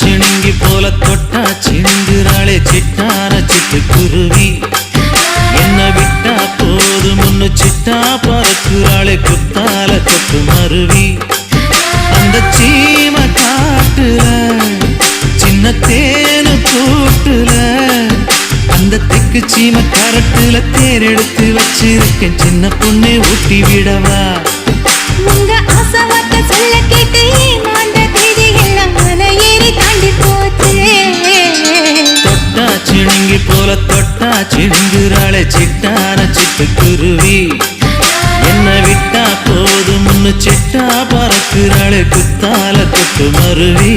சிணுங்கி போல தொட்டா சிணுங்குறாளே சிட்டான சிட்டுக்குருவி. என்ன விட்டா போதும் முன்னு சிட்டா பறக்குறாளே குத்தால தொட்டு மருவி. அந்த சீம காட்டுல சின்ன தேனு கூட்டுல அந்த தெக்கு சீம கரட்டுல தேர் எடுத்து வச்சிருக்கேன் சின்ன பொண்ணை ஊட்டி விடவா. உங்க ஆசவார்த்தை சொல்ல கேட்டு ஏமாந்த தேதி எல்லாம் மலை ஏறி தாண்டி போச்சு. தொட்டா சிணுங்கி போல தொட்டா சிணுங்குறாளே சிட்டான சிட்டுக்குருவி. என்ன விட்டா போதும் முன்னு சிட்டா பறக்குறாளே குத்தால தொட்டு மருவி.